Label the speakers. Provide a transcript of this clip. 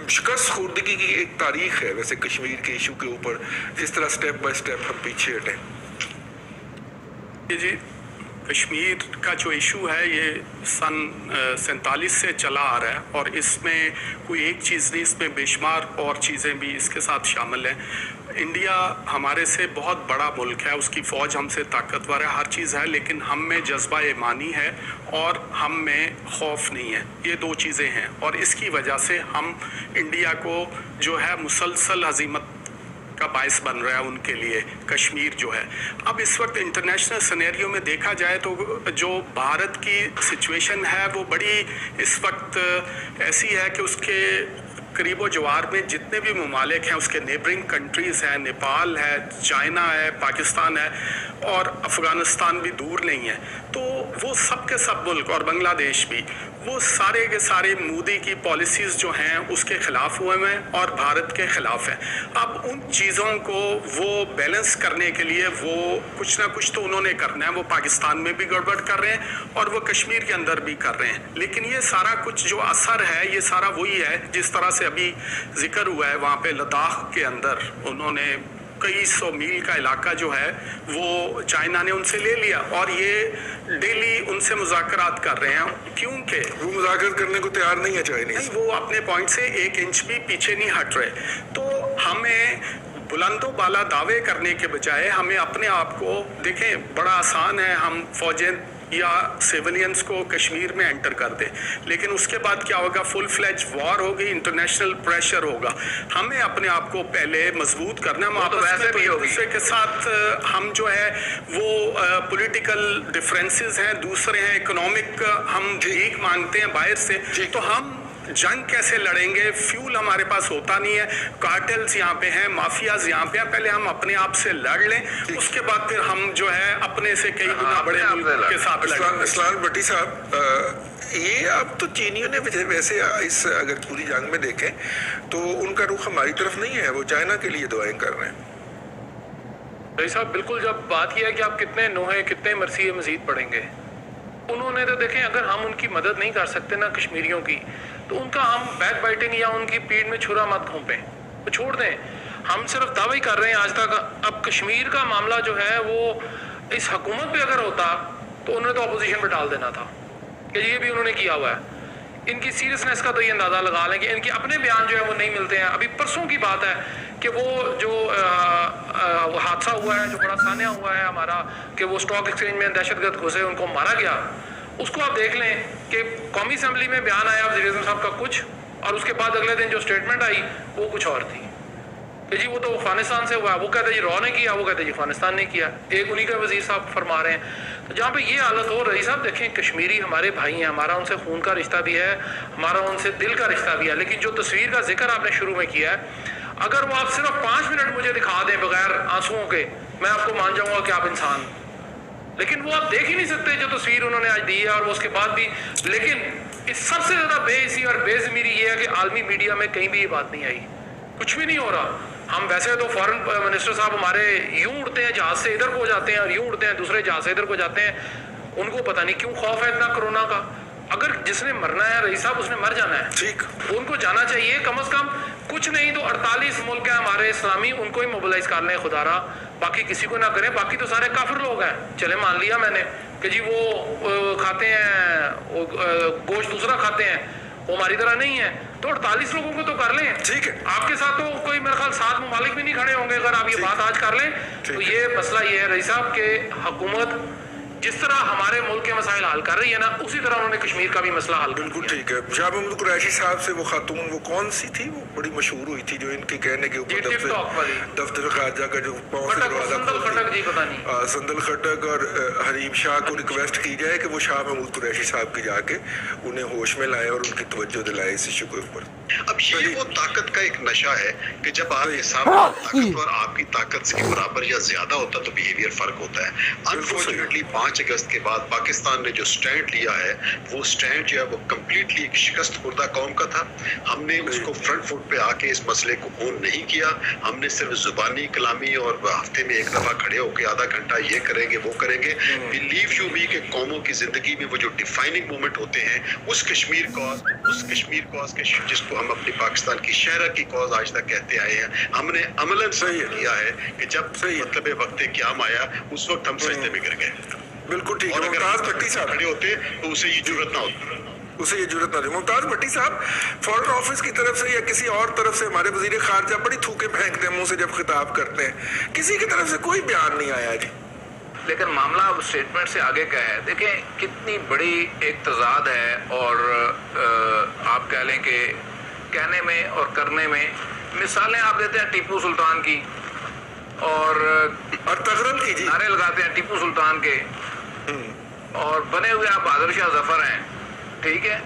Speaker 1: शिकस्त खुर्दगी की एक तारीख है वैसे कश्मीर के इशू के ऊपर, जिस तरह स्टेप बाय स्टेप हम पीछे हटें।
Speaker 2: जी, कश्मीर का जो इशू है ये सन 47 से चला आ रहा है और इसमें कोई एक चीज़ नहीं, इसमें बेशुमार और चीज़ें भी इसके साथ शामिल हैं। इंडिया हमारे से बहुत बड़ा मुल्क है, उसकी फ़ौज हमसे ताकतवर है, हर चीज़ है, लेकिन हम में जज्बा ईमानी है और हम में खौफ नहीं है। ये दो चीज़ें हैं और इसकी वजह से हम इंडिया को जो है मुसलसल हज़ीमत का बायस बन रहा है उनके लिए कश्मीर जो है। अब इस वक्त इंटरनेशनल सिनेरियो में देखा जाए तो जो भारत की सिचुएशन है वो बड़ी इस वक्त ऐसी है कि उसके करीबो जवार में जितने भी ममालिक हैं, उसके नेबरिंग कंट्रीज़ हैं, नेपाल है, चाइना है, पाकिस्तान है और अफ़गानिस्तान भी दूर नहीं है, तो वो सब के सब मुल्क और बांग्लादेश भी, वो सारे के सारे मोदी की पॉलिसीज़ जो हैं उसके ख़िलाफ़ हुए हैं और भारत के ख़िलाफ़ हैं। अब उन चीज़ों को वो बैलेंस करने के लिए वो कुछ ना कुछ तो उन्होंने करना है। वो पाकिस्तान में भी गड़बड़ कर रहे हैं और वो कश्मीर के अंदर भी कर रहे हैं, लेकिन ये सारा कुछ जो असर है ये सारा वही है जिस तरह से अभी जिक्र हुआ है। वहाँ पे लद्दाख के अंदर उन्होंने कई सौ मील का इलाका जो है वो चाइना ने उनसे ले लिया और ये डेली उनसे मुज़ाकरात कर रहे हैं, क्योंकि
Speaker 1: वो मुज़ाकरात करने को तैयार नहीं है चाइनीज़।
Speaker 2: वो अपने पॉइंट से 1 इंच भी पीछे नहीं हट रहे। तो हमें बुलंदो बाला दावे करने के बजाय हमें अपने आप को देखें, बड़ा आसान है हम फौजें या सिविलियंस को कश्मीर में एंटर कर दे, लेकिन उसके बाद क्या होगा? फुल फ्लैज वॉर होगी, इंटरनेशनल प्रेशर होगा। हमें अपने आप को पहले मजबूत करना है।
Speaker 3: तो वैसे भी होगी।
Speaker 2: दूसरे के साथ हम जो है वो पॉलिटिकल डिफरेंसेस हैं, दूसरे हैं इकोनॉमिक, हम भीख मांगते हैं बाहर से, तो हम जंग कैसे लड़ेंगे? फ्यूल हमारे पास होता नहीं है, कार्टेल्स यहाँ पे हैं, माफियाज यहाँ पे हैं। पहले हम अपने आप से लड़ लें, उसके बाद फिर हम जो है अपने से कई गुना बड़े मुल्क के साथ लड़ेंगे।
Speaker 1: इस्लाम भट्टी साहब, ये अब तो चीनियों ने वैसे इस अगर पूरी जंग में देखें तो उनका रुख हमारी तरफ नहीं है, वो चाइना के लिए दुआएं कर रहे हैं।
Speaker 3: भाई साहब, बिल्कुल, जब बात यह है कि आप कितने नोहे कितने मरसी मजीद पढ़ेंगे, उन्होंने तो देखें, अगर हम उनकी मदद नहीं कर सकते ना कश्मीरियों की, तो उनका हम बैक बाइटिंग या उनकी पीठ में छुरा मत घोंपें, तो छोड़ दें। हम सिर्फ दावा ही कर रहे हैं आज तक। अब कश्मीर का मामला जो है वो इस हुकूमत पे अगर होता तो उन्होंने तो अपोजिशन पे डाल देना था कि ये भी उन्होंने किया हुआ है। इनकी सीरियसनेस का तो ये अंदाज़ा लगा लें कि इनके अपने बयान जो है वो नहीं मिलते हैं। अभी परसों की बात है कि वो जो हादसा हुआ है, जो बड़ा सान्या हुआ है हमारा, कि वो स्टॉक एक्सचेंज में दहशतगर्द घुसे, उनको मारा गया, उसको आप देख लें कि कौमी असम्बली में बयान आया वज़ीर आज़म साहब का कुछ, और उसके बाद अगले दिन जो स्टेटमेंट आई वो कुछ और थी कि जी वो तो अफगानिस्तान से हुआ। वो कहते जी रॉ ने किया, वो कहते जी अफगानिस्तान ने किया। एक उन्हीं का वज़ीर साहब फरमा रहे हैं। तो जहाँ पे ये हालत हो रही साहब, देखें, कश्मीरी हमारे भाई हैं, हमारा उनसे खून का रिश्ता भी है, हमारा उनसे दिल का रिश्ता भी है, लेकिन जो तस्वीर का जिक्र आपने शुरू में किया है, अगर वो आप सिर्फ 5 मिनट मुझे दिखा दें बगैर आंसुओं के, मैं आपको मान जाऊँगा कि आप इंसान, लेकिन वो आप देख ही नहीं सकते जो तस्वीर उन्होंने आज दी है और वो उसके बाद भी। लेकिन इस सबसे ज़्यादा बेइज्जती और बेज़मीरी ये है कि आलमी मीडिया में कहीं भी ये बात नहीं आई, कुछ भी नहीं हो रहा। हम वैसे तो फॉरेन मिनिस्टर साहब हमारे यूं उड़ते हैं जहाज से इधर को जाते हैं और यूं उड़ते हैं दूसरे जहाज से इधर को जाते हैं। उनको पता नहीं क्यों खौफ है इतना कोरोना का। अगर जिसने मरना है रईस साहब, उसने मर जाना है, ठीक, उनको जाना चाहिए। कम से कम कुछ नहीं तो 48 मुल्क है हमारे इस्लामी, उनको ही मोबिलाइज कर लें खुदारा, बाकी किसी को ना करें। बाकी तो सारे काफिर लोग हैं। चले मान लिया मैंने कि जी वो खाते हैं गोश्त दूसरा खाते हैं, वो हमारी तरह नहीं है, तो 48 लोगों को तो कर लें, ठीक है। आपके साथ तो कोई मेरे ख्याल 7 ममालिक भी नहीं खड़े होंगे अगर आप ये बात आज कर लें। तो ये मसला ये है रईस साहब के हुकूमत जिस तरह हमारे मुल्क के मसाइल हल कर रही है ना, उसी तरह उन्होंने कश्मीर का भी मसला हल
Speaker 1: बिल्कुल ठीक है। शाह महमूद कुरैशी साहब से वो खातून, वो कौन सी थी, वो बड़ी मशहूर हुई थी जो इनके कहने के ऊपर दफ्तर खारजा का जो पाँव से दरवाजा संदल खटक और हरीम शाह को रिक्वेस्ट की जाए कि वो शाह महमूद कुरैशी साहब की जाके उन्हें होश में लाए और उनकी तवज्जो दिलाए इस इशू के ऊपर।
Speaker 4: अब ये वो ताकत का एक नशा है कि जब आपके सामने ताकतवर आपकी ताकत से बराबर या ज्यादा होता तो बिहेवियर फर्क होता है। अनफॉर्चुनेटली 5 अगस्त के बाद पाकिस्तान ने जो स्टैंड लिया है, वो स्टैंड जो है वो कम्प्लीटली एक शिकस्त खुर्दा कौम का था। हमने उसको फ्रंट फुट पे आके इस मसले को ओन नहीं किया। हमने सिर्फ जुबानी कलामी और हफ्ते में एक दफा खड़े होकर आधा घंटा ये करेंगे वो करेंगे। बिलीव यू मी कि कौमों की जिंदगी में वो जो डिफाइनिंग मोमेंट होते हैं, उस कश्मीर कॉज के जिसको तो हम अपनी पाकिस्तान की शहर की कॉज आज तक कहते आए हैं। हमने अमलन सही किया है कि जब मतलब वक्त क़याम आया उस वक्त हम सजदे में गिर गए।
Speaker 1: बिल्कुल ठीक है।
Speaker 4: और अगर
Speaker 1: मुमताज भट्टी साहब
Speaker 4: खड़े होते तो उसे ये जरूरत ना होती,
Speaker 1: उसे ये जरूरत ना थी। मुमताज भट्टी साहब, फॉरेन ऑफिस की तरफ से या किसी और तरफ से हमारे वजीर खारजा बड़ी थूके फेंकते हैं मुंह से जब खिताब करते हैं, किसी की तरफ से कोई बयान नहीं आया जी।
Speaker 5: लेकिन मामला अब स्टेटमेंट से आगे का है। देखें कितनी बड़ी एक तजाद है, और आप कह लें कि कहने में और करने में मिसालें आप देते हैं टीपू सुल्तान की और
Speaker 1: तगरल की जी,
Speaker 5: नारे लगाते हैं टीपू सुल्तान के, और बने हुए आप बहादुर शाह जफर हैं, ठीक है।